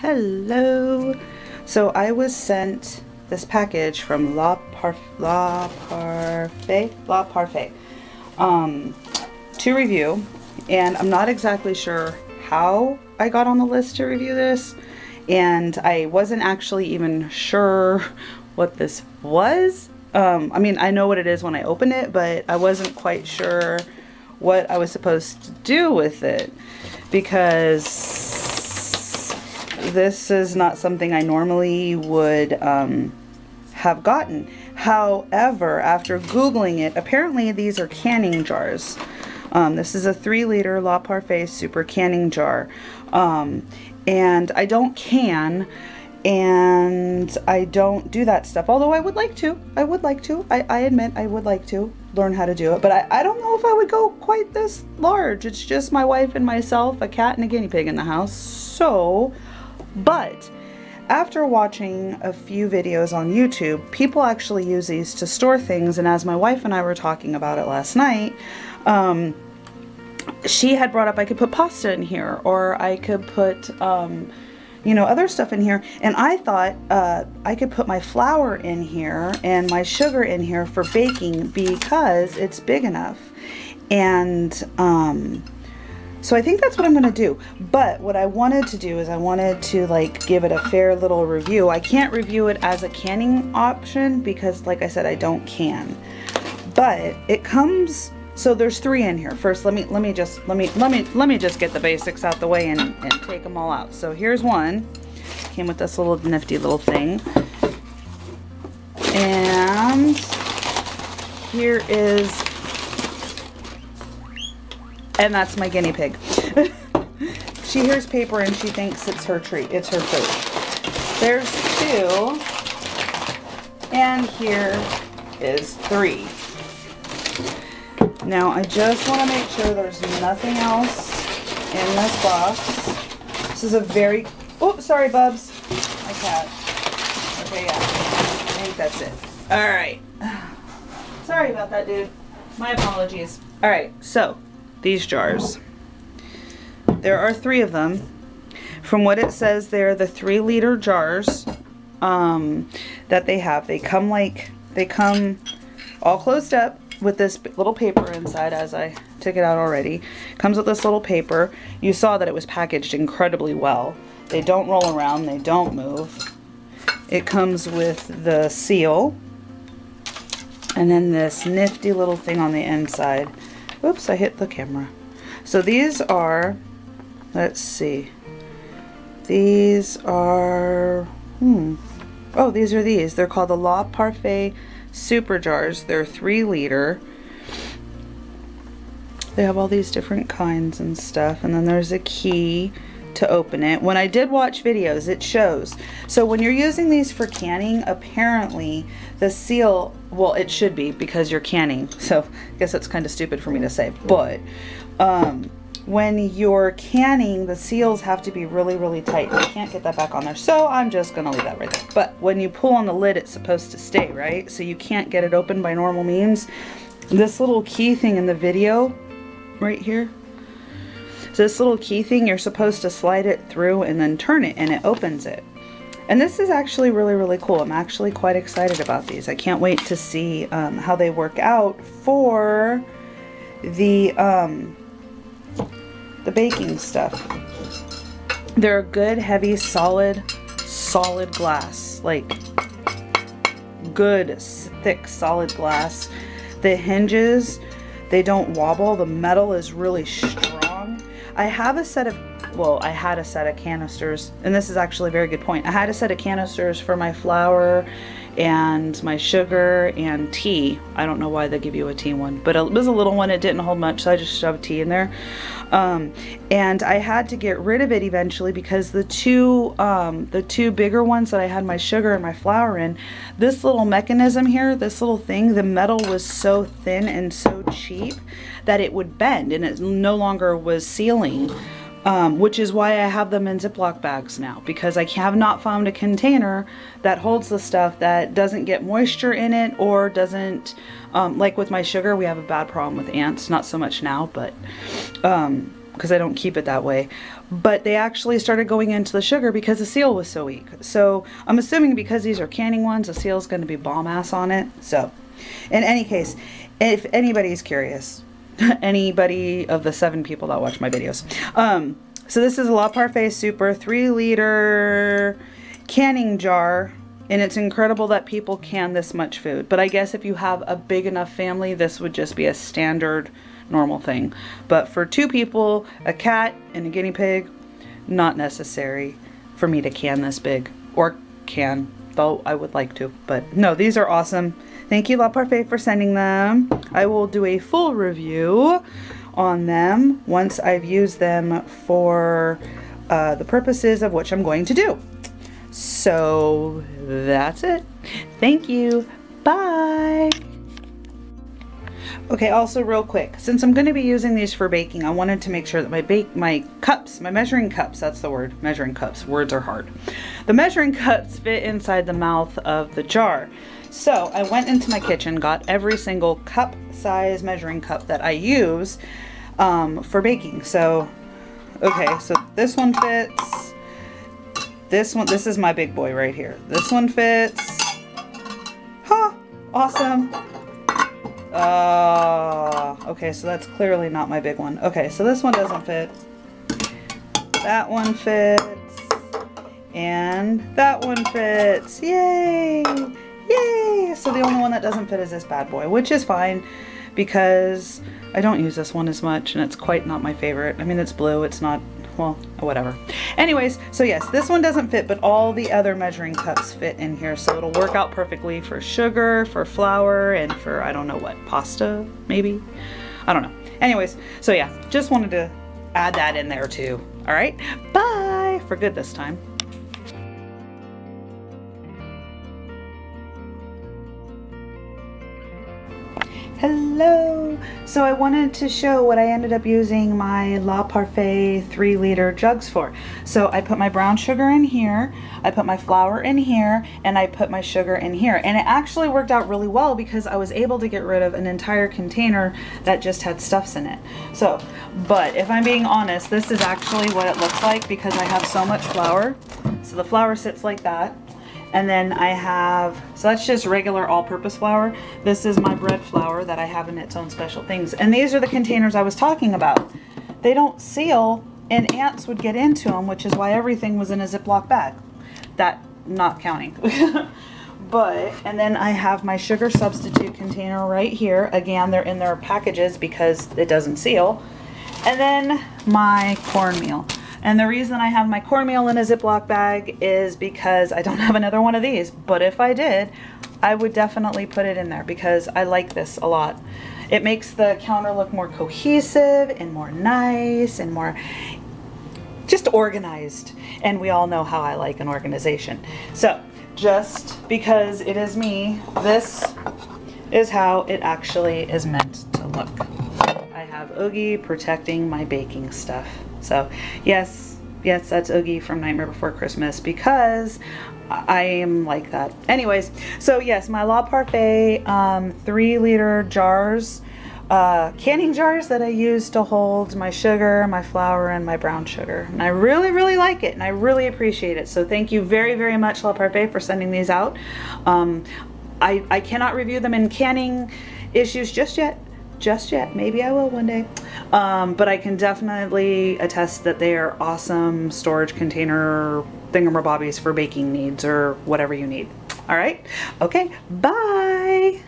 Hello. So I was sent this package from Parfait to review, and I'm not exactly sure how I got on the list to review this, and I wasn't actually even sure what this was. I mean, I know what it is when I open it, but I wasn't quite sure what I was supposed to do with it, because this is not something I normally would have gotten. However, after Googling it, apparently these are canning jars. This is a 3-liter La Parfait super canning jar. And I don't can, and I don't do that stuff, although I would like to. I admit I would like to learn how to do it, but I don't know if I would go quite this large. It's just my wife and myself, a cat and a guinea pig in the house. So, but after watching a few videos on YouTube, people actually use these to store things, and as my wife and I were talking about it last night, she had brought up I could put pasta in here, or I could put you know, other stuff in here, and I thought I could put my flour in here and my sugar in here for baking because it's big enough. And so I think that's what I'm gonna do. But what I wanted to do is I wanted to like give it a fair little review. I can't review it as a canning option because, like I said, I don't can. But it comes, so there's 3 in here. First, let me just get the basics out the way and take them all out. So here's one. Came with this little nifty little thing. And here is, and that's my guinea pig. She hears paper and she thinks it's her treat. It's her food. There's 2. And here is 3. Now I just want to make sure there's nothing else in this box. This is a very, oh, sorry Bubs, my cat. Okay, yeah, I think that's it. All right. Sorry about that, dude. My apologies. All right, so these jars. There are 3 of them. From what it says, they're the 3-liter jars that they have. They come all closed up with this little paper inside, as I took it out already. Comes with this little paper. You saw that it was packaged incredibly well. They don't roll around, they don't move. It comes with the seal, and then this nifty little thing on the inside. Oops, I hit the camera. So these are, let's see, these are, oh, these are these. They're called the La Parfait super jars. They're 3-liter. They have all these different kinds and stuff, and then there's a key to open it. When I did watch videos, it shows. So when you're using these for canning, apparently the seal, well, it should be because you're canning, so I guess that's kind of stupid for me to say, but when you're canning, the seals have to be really, really tight. I can't get that back on there, so I'm just gonna leave that right there. But when you pull on the lid, it's supposed to stay, right? So you can't get it open by normal means. This little key thing in the video, right here, so this little key thing, you're supposed to slide it through and then turn it, and it opens it. And this is actually really, really cool. I'm actually quite excited about these. I can't wait to see how they work out for the baking stuff. They're a good, heavy, solid glass. Like, good, thick, solid glass. The hinges, they don't wobble. The metal is really strong. I have a set of, well, I had a set of canisters, and this is actually a very good point. I had a set of canisters for my flour and my sugar and tea. I don't know why they give you a tea one, but it was a little one. It didn't hold much, so I just shoved tea in there. And I had to get rid of it eventually because the two bigger ones that I had my sugar and my flour in, this little mechanism here, this little thing, the metal was so thin and so cheap that it would bend, and it no longer was sealing. Which is why I have them in Ziploc bags now, because I have not found a container that holds the stuff that doesn't get moisture in it, or doesn't, like with my sugar, we have a bad problem with ants. Not so much now, but because I don't keep it that way. But they actually started going into the sugar because the seal was so weak. So I'm assuming because these are canning ones, the seal's going to be bomb ass on it. So in any case, if anybody's curious, anybody of the 7 people that watch my videos, so this is a La Parfait Super 3-liter canning jar. And it's incredible that people can this much food. But I guess if you have a big enough family, this would just be a standard normal thing. But for 2 people, a cat and a guinea pig, not necessary for me to can this big. Or can, though I would like to. But no, these are awesome. Thank you, La Parfait, for sending them. I will do a full review on them once I've used them for the purposes of which I'm going to do. So that's it. Thank you. Bye. Okay, also real quick, since I'm going to be using these for baking, I wanted to make sure that my cups, my measuring cups, that's the word, measuring cups, words are hard. The measuring cups fit inside the mouth of the jar. So I went into my kitchen, got every single cup size measuring cup that I use for baking. So, okay, so this one fits. This is my big boy right here. This one fits. Ha! Awesome. Okay, so that's clearly not my big one. Okay, so this one doesn't fit. That one fits. And that one fits. Yay! Yay! So the only one that doesn't fit is this bad boy, which is fine because I don't use this one as much and it's quite not my favorite. I mean, it's blue. It's not, well, whatever. Anyways, so yes, this one doesn't fit, but all the other measuring cups fit in here. So it'll work out perfectly for sugar, for flour, and for, I don't know what, pasta, maybe? I don't know. Anyways, so yeah, just wanted to add that in there too. All right, bye, for good this time. Hello! So I wanted to show what I ended up using my La Parfait 3-liter jugs for. So I put my brown sugar in here, I put my flour in here, and I put my sugar in here. And it actually worked out really well because I was able to get rid of an entire container that just had stuffs in it. So, but if I'm being honest, this is actually what it looks like because I have so much flour. So the flour sits like that. And then I have, so that's just regular all-purpose flour. This is my bread flour that I have in its own special things. And these are the containers I was talking about. They don't seal and ants would get into them, which is why everything was in a Ziploc bag. That not counting. But, and then I have my sugar substitute container right here. Again, they're in their packages because it doesn't seal. And then my cornmeal. And the reason I have my cornmeal in a Ziploc bag is because I don't have another one of these. But if I did, I would definitely put it in there because I like this a lot. It makes the counter look more cohesive and more nice and more just organized. And we all know how I like an organization. So just because it is me, this is how it actually is meant to look. I have Oogie protecting my baking stuff. So yes, that's Oogie from Nightmare Before Christmas because I am like that. Anyways, so yes, my La Parfait 3-liter jars, canning jars that I use to hold my sugar, my flour, and my brown sugar. And I really, really like it and I really appreciate it. So thank you very, very much, La Parfait, for sending these out. I cannot review them in canning issues just yet. Maybe I will one day. But I can definitely attest that they are awesome storage container thingamabobbies for baking needs or whatever you need. All right. Okay. Bye.